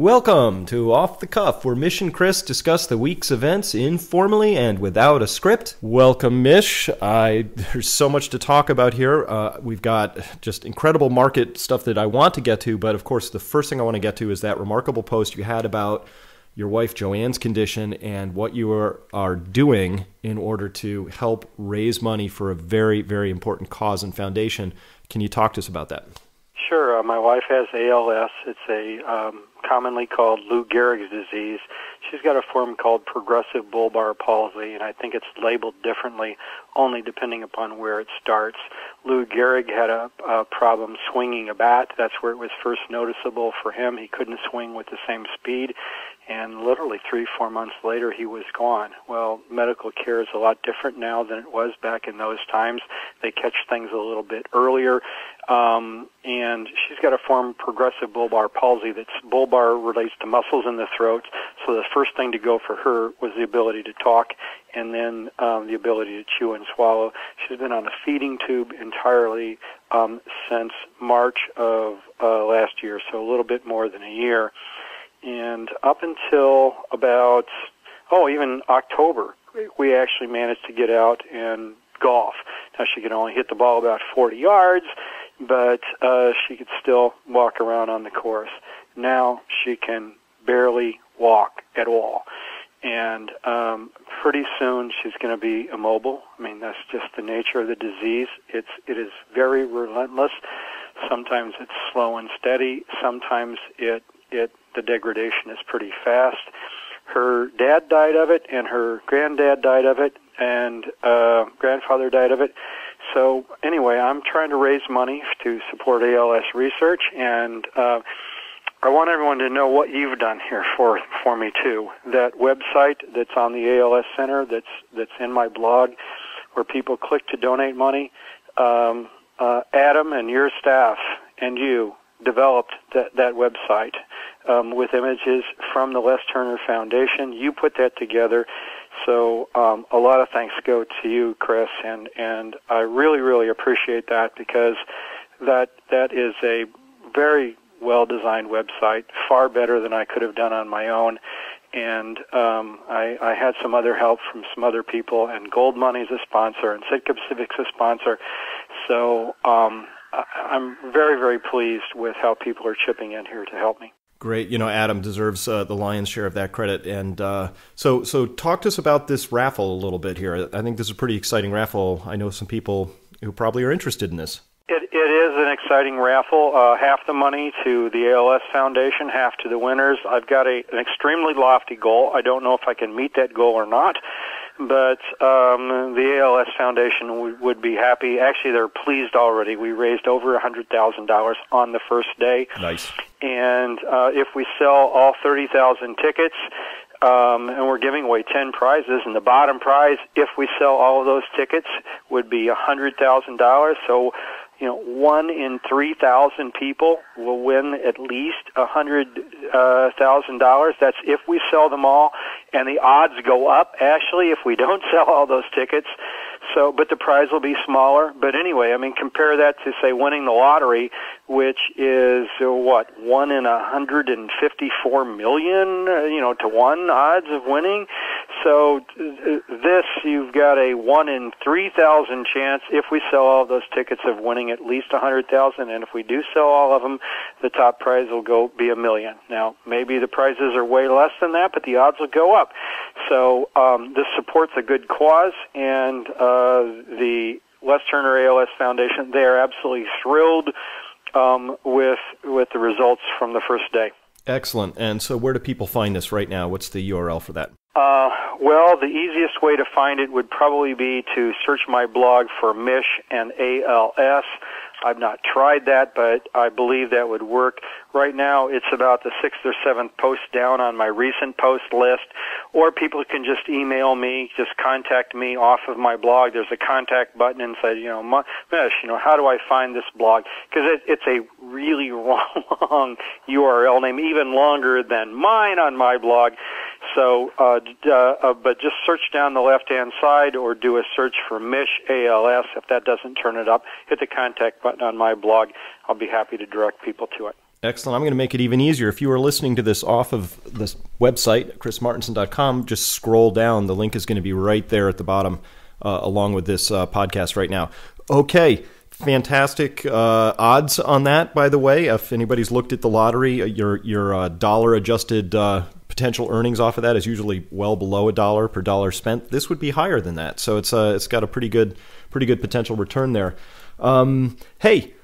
Welcome to Off the Cuff, where Mish and Chris discuss the week's events informally and without a script. Welcome, Mish. There's so much to talk about here. We've got just incredible market stuff that I want to get to, but of course the first thing I want to get to is that remarkable post you had about your wife Joanne's condition and what you are doing in order to help raise money for a very, very important cause and foundation. Can you talk to us about that? Sure. My wife has ALS. It's a commonly called Lou Gehrig's disease. She's got a form called progressive bulbar palsy, and I think it's labeled differently only depending upon where it starts. Lou Gehrig had a problem swinging a bat. That's where it was first noticeable for him. He couldn't swing with the same speed, and literally 3-4 months later he was gone. Well, medical care is a lot different now than it was back in those times. They catch things a little bit earlier, and she's got a form of progressive bulbar palsy. That's bulbar relates to muscles in the throat, so the first thing to go for her was the ability to talk, and then the ability to chew and swallow. She's been on a feeding tube entirely since March of last year, so a little bit more than a year. And up until about, even October, we actually managed to get out and golf. Now, she could only hit the ball about 40 yards, but she could still walk around on the course. Now she can barely walk at all. And pretty soon she's going to be immobile. I mean, that's just the nature of the disease. It is very relentless. Sometimes it's slow and steady. Sometimes the degradation is pretty fast. Her dad died of it, and her granddad died of it, and grandfather died of it. So anyway, I'm trying to raise money to support ALS research, and I want everyone to know what you've done here for me too. That website that's on the ALS Center, that's in my blog, where people click to donate money. Adam and your staff and you developed that website with images from the Les Turner Foundation. You put that together. So a lot of thanks go to you, Chris, and I really, really appreciate that, because that is a very well-designed website, far better than I could have done on my own. And I had some other help from some other people, and Gold Money's a sponsor, and Sitka Pacific's a sponsor. So I'm very, very pleased with how people are chipping in here to help me. Great. Adam deserves the lion's share of that credit. And so talk to us about this raffle a little bit here. I think this is a pretty exciting raffle. I know some people who probably are interested in this. It is an exciting raffle. Half the money to the ALS Foundation, half to the winners. I've got an extremely lofty goal. I don't know if I can meet that goal or not, but the ALS Foundation would be happy. Actually, they're pleased already. We raised over $100,000 on the first day. Nice. And if we sell all 30,000 tickets, and we're giving away 10 prizes, and the bottom prize, if we sell all of those tickets, would be $100,000. So, 1 in 3,000 people will win at least $100,000. That's if we sell them all, and the odds go up, actually, if we don't sell all those tickets. So, but the prize will be smaller. But anyway, I mean, compare that to, say, winning the lottery, which is, 1 in 154 million, to 1 odds of winning. So this, you've got a 1 in 3,000 chance, if we sell all those tickets, of winning at least 100,000. And if we do sell all of them, the top prize will be $1 million. Now, maybe the prizes are way less than that, but the odds will go up. So this supports a good cause, and the Les Turner ALS Foundation, they are absolutely thrilled with the results from the first day. Excellent. And so where do people find this right now? What's the URL for that? Well, the easiest way to find it would probably be to search my blog for Mish and ALS. I've not tried that, but I believe that would work. Right now, it's about the 6th or 7th post down on my recent post list, or people can just email me, just contact me off of my blog. There's a contact button and say, Mish, how do I find this blog? Because it's a really long URL name, even longer than mine on my blog. So, but just search down the left-hand side, or do a search for Mish ALS. If that doesn't turn it up, hit the contact button on my blog. I'll be happy to direct people to it. Excellent. I'm going to make it even easier. If you are listening to this off of this website, chrismartinson.com, just scroll down. The link is going to be right there at the bottom, along with this podcast right now. Okay. Fantastic odds on that, by the way. If anybody's looked at the lottery, your dollar-adjusted potential earnings off of that is usually well below $1 per dollar spent. This would be higher than that, so it's got a pretty good potential return there. Hey,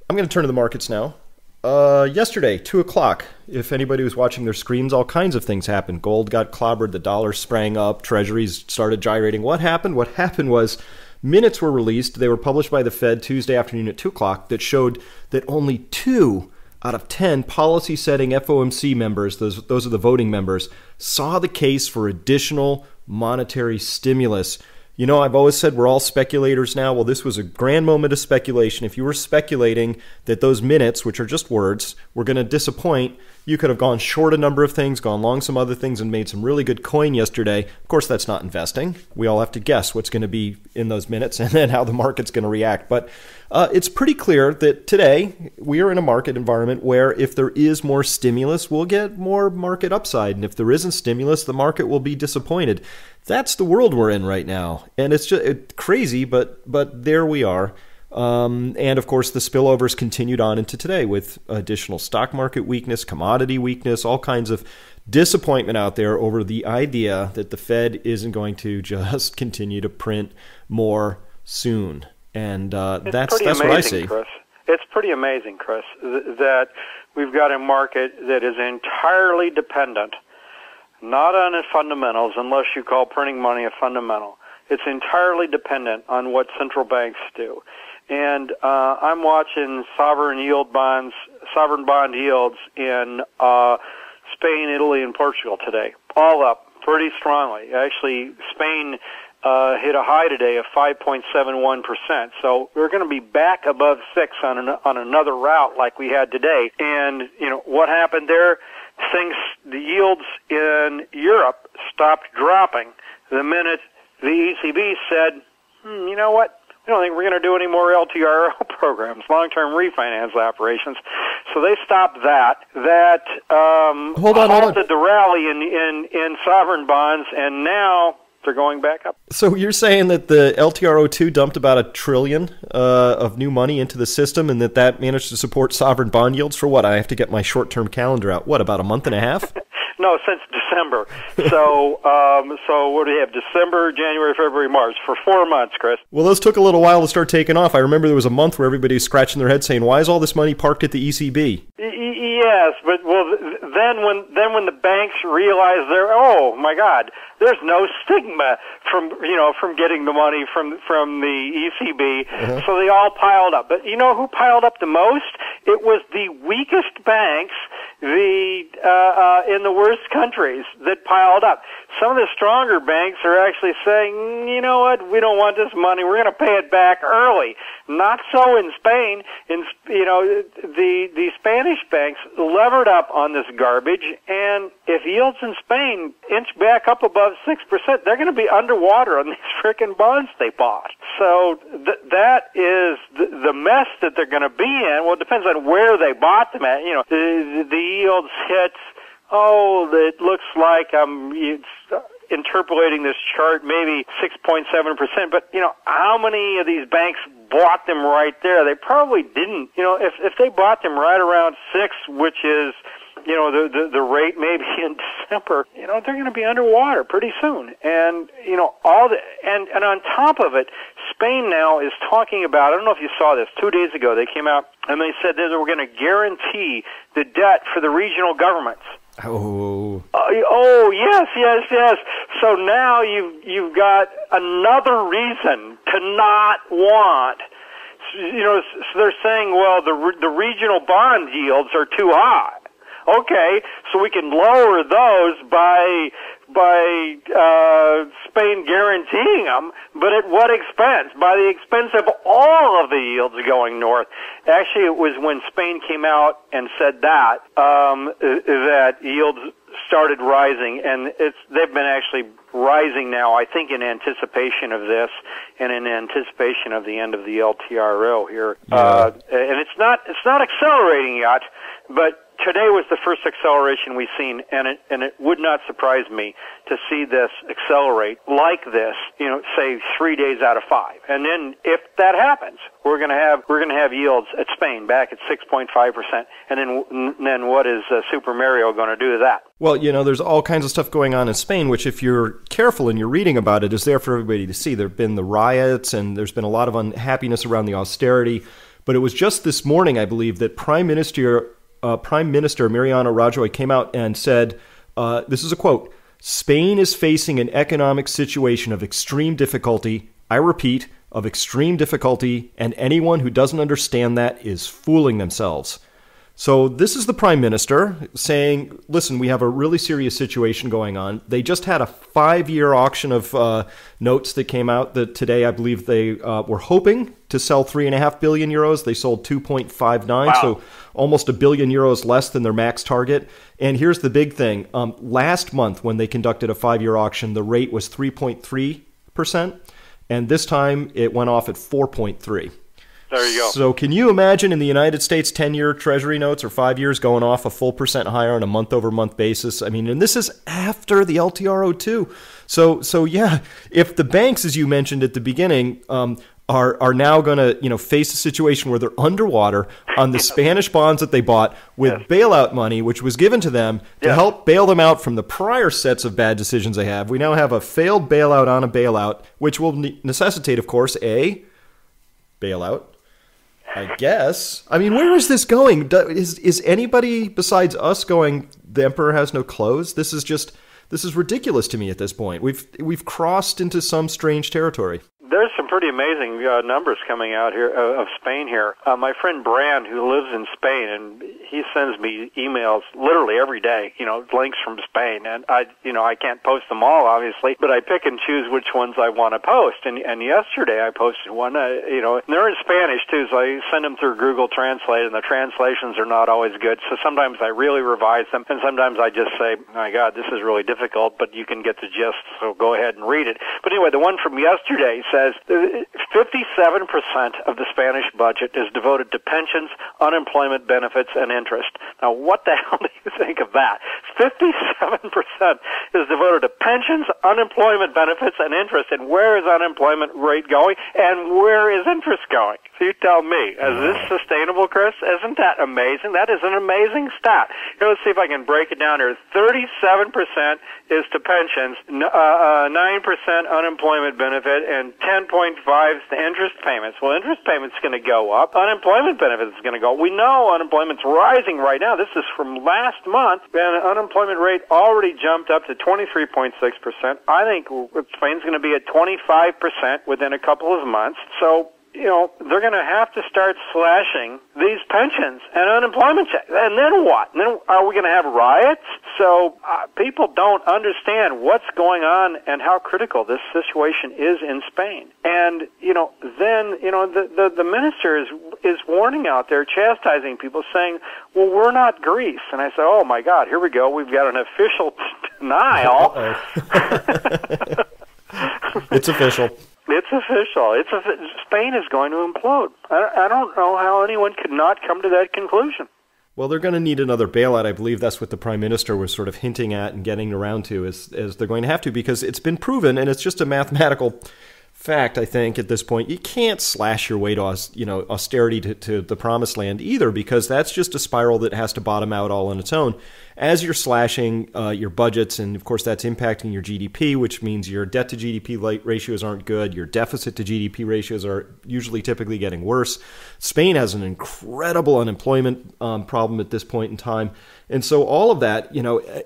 I'm going to turn to the markets now. Yesterday, 2 o'clock, if anybody was watching their screens, all kinds of things happened. Gold got clobbered, the dollar sprang up, treasuries started gyrating. What happened? What happened was minutes were released. They were published by the Fed Tuesday afternoon at 2 o'clock that showed that only 2 out of 10 policy-setting FOMC members, those are the voting members, saw the case for additional monetary stimulus. You know, I've always said we're all speculators now. Well, this was a grand moment of speculation. If you were speculating that those minutes, which are just words, were going to disappoint, you could have gone short a number of things, gone long some other things, and made some really good coin yesterday. Of course, that's not investing. We all have to guess what's going to be in those minutes and then how the market's going to react. But it's pretty clear that today we are in a market environment where if there is more stimulus, we'll get more market upside. And if there isn't stimulus, the market will be disappointed. That's the world we're in right now. And it's just crazy, but there we are. And of course, the spillovers continued on into today with additional stock market weakness, commodity weakness, all kinds of disappointment out there over the idea that the Fed isn't going to just continue to print more soon. And that's what I see. Chris. It's pretty amazing, Chris, that we've got a market that is entirely dependent, not on its fundamentals, unless you call printing money a fundamental. It's entirely dependent on what central banks do. And I'm watching sovereign bond yields in Spain, Italy, and Portugal today, all up pretty strongly. Actually, Spain hit a high today of 5.71%. So we're going to be back above 6 on another route like we had today. And you know what happened there? The yields in Europe stopped dropping the minute the ECB said, you know what? I don't think we're going to do any more LTRO programs, long-term refinance operations. So they stopped that. That halted the rally in sovereign bonds, and now they're going back up. So you're saying that the LTRO2 dumped about $1 trillion of new money into the system, and that managed to support sovereign bond yields for what? I have to get my short-term calendar out. What, about a month and a half? No, since December. So what do we have? December, January, February, March, for 4 months, Chris. Well, those took a little while to start taking off. I remember there was a month where everybody was scratching their head saying, why is all this money parked at the ECB? Yes, but then when the banks realized oh my God, there's no stigma from getting the money from the ECB, so they all piled up. But you know who piled up the most? It was the weakest banks, in the worst countries that piled up. Some of the stronger banks are actually saying, you know what, we don't want this money, we're going to pay it back early. Not so in Spain. The Spanish banks levered up on this garbage, and if yields in Spain inch back up above 6%, they're going to be underwater on these frickin' bonds they bought. So that is the mess that they're going to be in. Well, it depends on where they bought them at. You know, the yields hit. It looks like interpolating this chart, maybe 6.7%. But, how many of these banks bought them right there? They probably didn't. If they bought them right around 6, which is, the rate maybe in December, they're going to be underwater pretty soon. And, and on top of it, Spain now is talking about, I don't know if you saw this, 2 days ago they came out and they said that they were going to guarantee the debt for the regional governments. Yes. So now you've got another reason to not want. So they're saying, well, the regional bond yields are too high. Okay, so we can lower those by Spain guaranteeing them, but at what expense? By the expense of all of the yields going north. Actually, it was when Spain came out and said that yields started rising, and they've been actually rising now, I think, in anticipation of this and in anticipation of the end of the LTRO here. Yeah. And it's not accelerating yet, but today was the first acceleration we've seen, and it would not surprise me to see this accelerate like this, say 3 days out of 5. And then if that happens, we're going to have yields at Spain back at 6.5%. And then what is Super Mario going to do to that? Well, there's all kinds of stuff going on in Spain, which if you're careful and you're reading about it, is there for everybody to see. There have been the riots, and there's been a lot of unhappiness around the austerity. But it was just this morning, I believe, that Prime Minister Mariano Rajoy came out and said, this is a quote, "Spain is facing an economic situation of extreme difficulty. I repeat, of extreme difficulty, and anyone who doesn't understand that is fooling themselves." So this is the Prime Minister saying, listen, we have a really serious situation going on. They just had a 5-year auction of notes that came out that today I believe they were hoping to sell 3.5 billion euros. They sold 2.59, wow. So almost €1 billion less than their max target. And here's the big thing. Last month when they conducted a 5-year auction, the rate was 3.3%. And this time it went off at 4.3%. There you go. So can you imagine in the United States 10-year Treasury notes or 5 years going off a full percent higher on a month-over-month basis? I mean, and this is after the LTRO too. So yeah, if the banks, as you mentioned at the beginning, are now going to face a situation where they're underwater on the Spanish bonds that they bought with bailout money, which was given to them to help bail them out from the prior sets of bad decisions they have. We now have a failed bailout on a bailout, which will necessitate, of course, a bailout. I guess. I mean, where is this going? Is anybody besides us going, the emperor has no clothes? This is ridiculous to me at this point. We've crossed into some strange territory. There's some pretty amazing numbers coming out here of Spain here. My friend Brand, who lives in Spain, and he sends me emails literally every day, links from Spain. And I can't post them all, obviously, but I pick and choose which ones I want to post. And yesterday I posted one, and they're in Spanish too, so I send them through Google Translate, and the translations are not always good. So sometimes I really revise them, and sometimes I just say, my God, this is really difficult, but you can get the gist, so go ahead and read it. But anyway, the one from yesterday says 57% of the Spanish budget is devoted to pensions, unemployment benefits, and interest. Now, what the hell do you think of that? 57% is devoted to pensions, unemployment benefits, and interest. And where is unemployment rate going? And where is interest going? So you tell me, is this sustainable, Chris? Isn't that amazing? That is an amazing stat. Let's see if I can break it down here. 37% is to pensions, 9% unemployment benefit, and 10.5% to interest payments. Well, interest payments going to go up. Unemployment benefits is going to go up. We know unemployment's rising right now. This is from last month, and the unemployment rate already jumped up to 23.6%. I think Spain's going to be at 25% within a couple of months. So they're going to have to start slashing these pensions and unemployment checks. And then what? And then are we going to have riots? So people don't understand what's going on and how critical this situation is in Spain. And, then, the minister is warning out there, chastising people, saying, well, we're not Greece. And I say, oh, my God, here we go. We've got an official denial. It's official. It's official. Spain is going to implode. I don't know how anyone could not come to that conclusion. Well, they're going to need another bailout. I believe that's what the Prime Minister was sort of hinting at and getting around to, is they're going to have to, because it's been proven, and it's just a mathematical fact, I think, at this point. You can't slash your way to austerity to the promised land either, because that's just a spiral that has to bottom out all on its own. As you're slashing your budgets, and of course that's impacting your GDP, which means your debt to GDP ratios aren't good. Your deficit to GDP ratios are usually typically getting worse. Spain has an incredible unemployment problem at this point in time. And so all of that,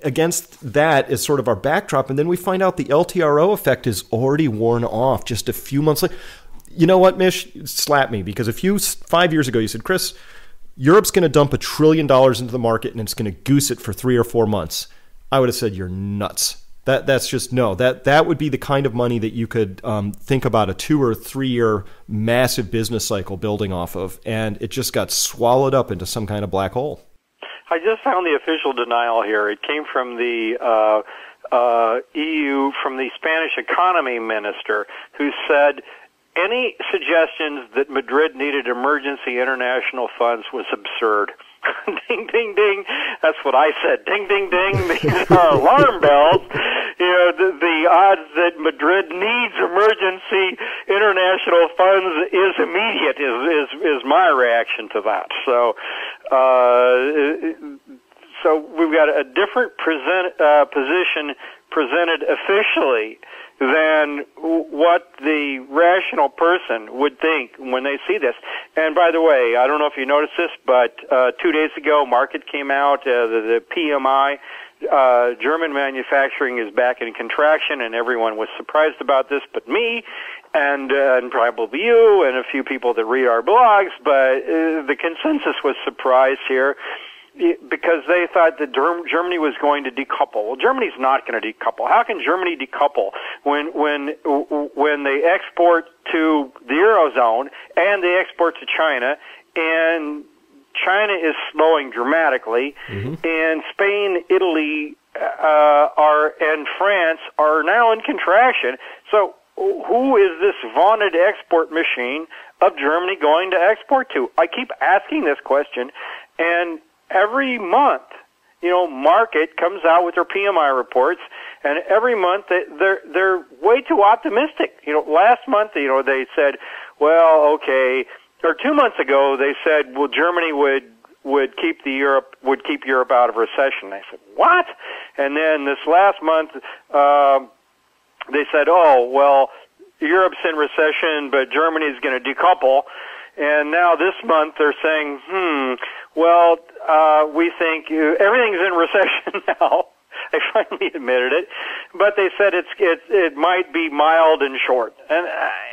against that is sort of our backdrop. And then we find out the LTRO effect is already worn off just a few months later. You know what, Mish? Slap me, because 5 years ago you said, Chris, Europe's going to dump $1 trillion into the market and it's going to goose it for 3 or 4 months. I would have said, you're nuts. That's just no. That would be the kind of money that you could think about a 2 or 3 year massive business cycle building off of, and it just got swallowed up into some kind of black hole. I just found the official denial here. It came from the EU, from the Spanish economy minister, who said any suggestions that Madrid needed emergency international funds was absurd. Ding, ding, ding. That's what I said. Ding, ding, ding. These are alarm bells. You know, the odds that Madrid needs emergency international funds is immediate, is my reaction to that. So we've got a different position presented officially than what the rational person would think when they see this. And by the way, I don't know if you noticed this, but 2 days ago, market came out, the PMI, German manufacturing is back in contraction, and everyone was surprised about this but me, and probably you and a few people that read our blogs, but the consensus was surprised here, because they thought that Germany was going to decouple. Well, Germany's not going to decouple. How can Germany decouple when they export to the Eurozone and they export to China, and China is slowing dramatically, and Spain, Italy, and France are now in contraction. So who is this vaunted export machine of Germany going to export to? I keep asking this question, and every month, market comes out with their PMI reports, and every month they're way too optimistic. Last month, they said, well, okay, or 2 months ago they said, well, Germany would keep Europe out of recession. I said, what? And then this last month, they said, oh, well, Europe's in recession, but Germany's going to decouple. And now this month they're saying, well, we think everything's in recession now. They finally admitted it, but they said it might be mild and short. And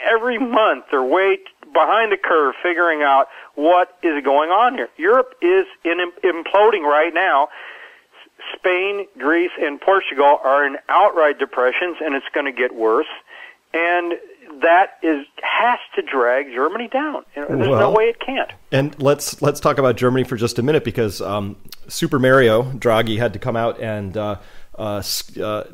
every month they're way behind the curve figuring out what is going on here. Europe is imploding right now. Spain, Greece, and Portugal are in outright depressions, and it's going to get worse. And that has to drag Germany down. There's no way it can't. And let's talk about Germany for just a minute, because Super Mario Draghi had to come out and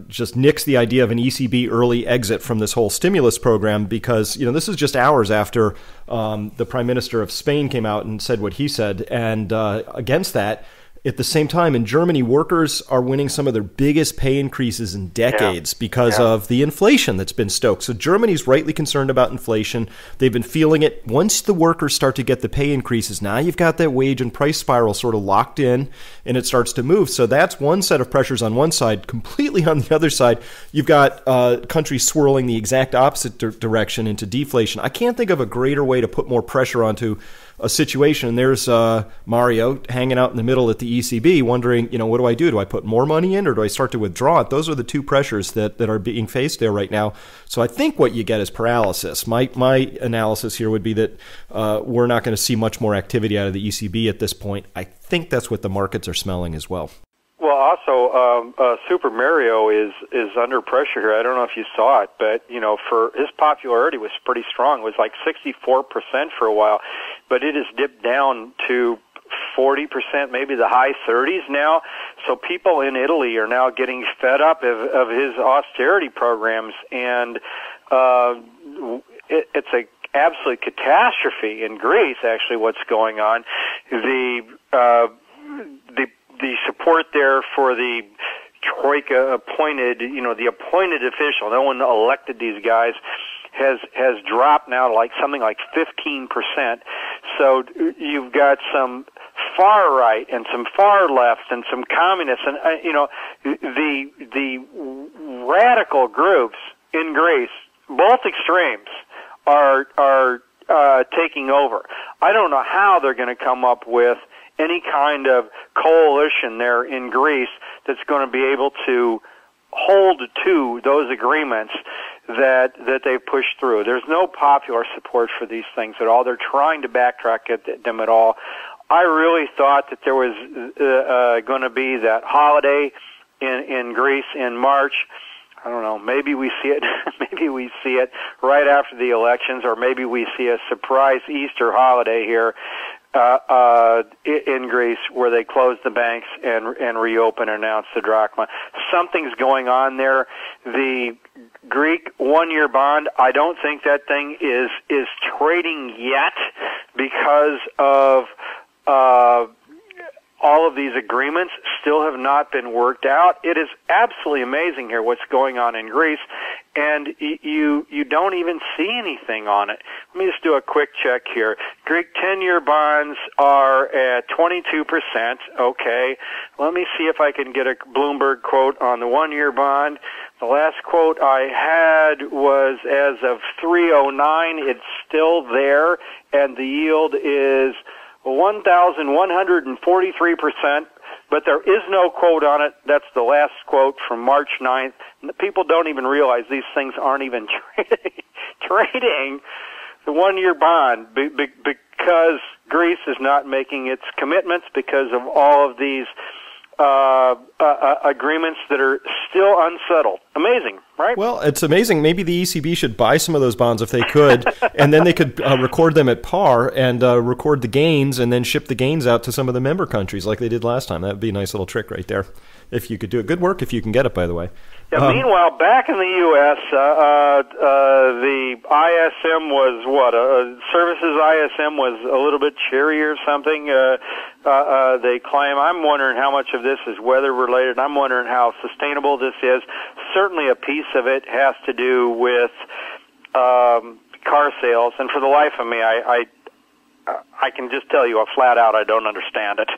just nix the idea of an ECB early exit from this whole stimulus program, because this is just hours after the Prime Minister of Spain came out and said what he said, and against that. At the same time, in Germany, workers are winning some of their biggest pay increases in decades because of the inflation that's been stoked. So Germany's rightly concerned about inflation. They've been feeling it. Once the workers start to get the pay increases, now you've got that wage and price spiral sort of locked in, and it starts to move. So that's one set of pressures on one side. Completely on the other side, you've got countries swirling the exact opposite direction into deflation. I can't think of a greater way to put more pressure onto a situation. And there's Mario hanging out in the middle at the ECB wondering, what do I do? Do I put more money in, or do I start to withdraw it? Those are the two pressures that are being faced there right now. So I think what you get is paralysis. My analysis here would be that we're not going to see much more activity out of the ECB at this point. I think that's what the markets are smelling as well. Well, also, Super Mario is under pressure here. I don't know if you saw it, but, for his popularity was pretty strong. It was like 64% for a while, but it has dipped down to 40%, maybe the high 30s now. So people in Italy are now getting fed up of his austerity programs, and it's a absolute catastrophe in Greece, actually, what's going on. The support there for the Troika appointed, the appointed official, no one elected these guys, has dropped now to something like 15%. So you've got some far right and some far left and some communists, and the radical groups in Greece, both extremes, are taking over. I don't know how they're going to come up with any kind of coalition there in Greece that's going to be able to hold to those agreements that they've pushed through. There's no popular support for these things at all. They're trying to backtrack at them at all. I really thought that there was going to be that holiday in Greece in March. I don't know, maybe we see it maybe we see it right after the elections, or maybe we see a surprise Easter holiday here. in Greece where they closed the banks and reopen and announced the drachma. Something's going on there. The Greek one-year bond, I don't think that thing is trading yet because of all of these agreements still have not been worked out. It is absolutely amazing here what's going on in Greece, and you don't even see anything on it. Let me just do a quick check here. Greek 10-year bonds are at 22%. Okay. Let me see if I can get a Bloomberg quote on the one-year bond. The last quote I had was as of 309. It's still there, and the yield is 1,143%, but there is no quote on it. That's the last quote from March 9th. People don't even realize these things aren't even trading the one-year bond because Greece is not making its commitments because of all of these agreements that are still unsettled. Amazing, right? Well, it's amazing. Maybe the ECB should buy some of those bonds if they could, and then they could record them at par and record the gains and then ship the gains out to some of the member countries like they did last time. That would be a nice little trick right there if you could do it. Good work if you can get it, by the way. Yeah, meanwhile, back in the U.S., the ISM was what? Services ISM was a little bit cheery or something. They claim. I'm wondering how much of this is weather-related. I'm wondering how sustainable this is. Certainly a piece of it has to do with car sales, and for the life of me, I can just tell you flat out I don't understand it.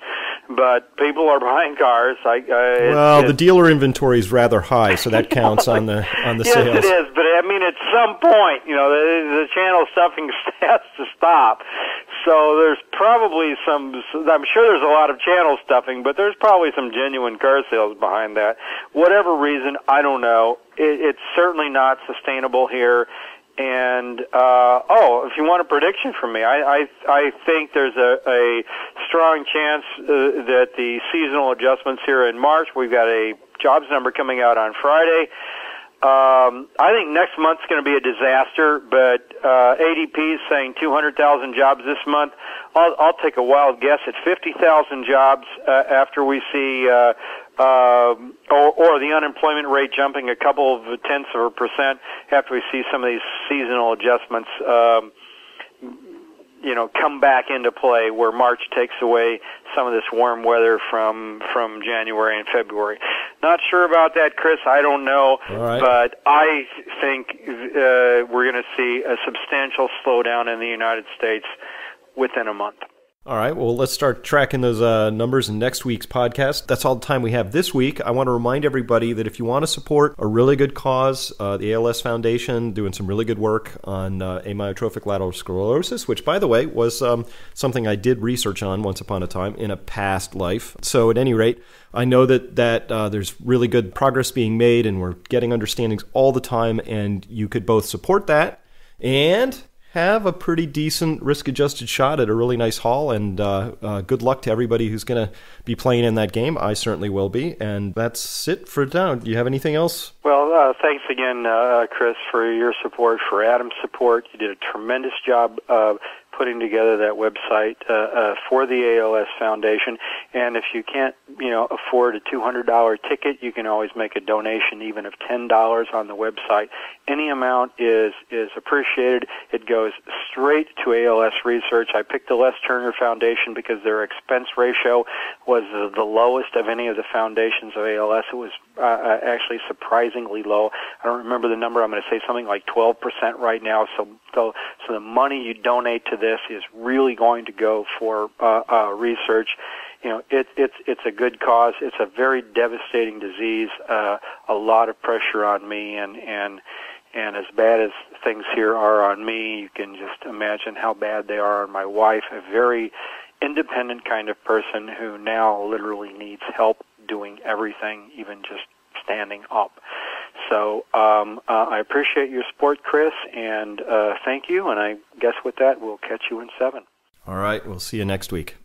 But people are buying cars. The dealer inventory is rather high, so that counts on the yes, sales. Yes, it is. But I mean, at some point, the channel stuffing has to stop. So there's probably some. I'm sure there's a lot of channel stuffing, but there's probably some genuine car sales behind that. Whatever reason, I don't know. It's certainly not sustainable here. And if you want a prediction from me, I think there's a strong chance that the seasonal adjustments here in March. We've got a jobs number coming out on Friday. I think next month's going to be a disaster, but ADP is saying 200,000 jobs this month. I'll take a wild guess at 50,000 jobs after we see, or the unemployment rate jumping a couple of tenths of a percent after we see some of these seasonal adjustments, come back into play where March takes away some of this warm weather from January and February. Not sure about that, Chris. I don't know. All right. But I think we're going to see a substantial slowdown in the United States within a month. All right, well, let's start tracking those numbers in next week's podcast. That's all the time we have this week. I want to remind everybody that if you want to support a really good cause, the ALS Foundation doing some really good work on amyotrophic lateral sclerosis, which, by the way, was something I did research on once upon a time in a past life. So at any rate, I know that there's really good progress being made, and we're getting understandings all the time, and you could both support that and have a pretty decent risk-adjusted shot at a really nice haul, and good luck to everybody who's going to be playing in that game. I certainly will be, and that's it for now. Do you have anything else? Well, thanks again, Chris, for your support, for Adam's support. You did a tremendous job putting together that website for the ALS Foundation. And if you can't, afford a $200 ticket, you can always make a donation, even of $10 on the website. Any amount is appreciated. It goes straight to ALS research. I picked the Les Turner Foundation because their expense ratio was the lowest of any of the foundations of ALS. It was actually surprisingly low. I don't remember the number. I'm going to say something like 12% right now. So the money you donate to this is really going to go for research. It's a good cause. It's a very devastating disease. A lot of pressure on me, and as bad as things here are on me, you can just imagine how bad they are on my wife, a very independent kind of person who now literally needs help doing everything, even just standing up. So I appreciate your support, Chris, and thank you. And I guess with that, we'll catch you in 7. All right, we'll see you next week.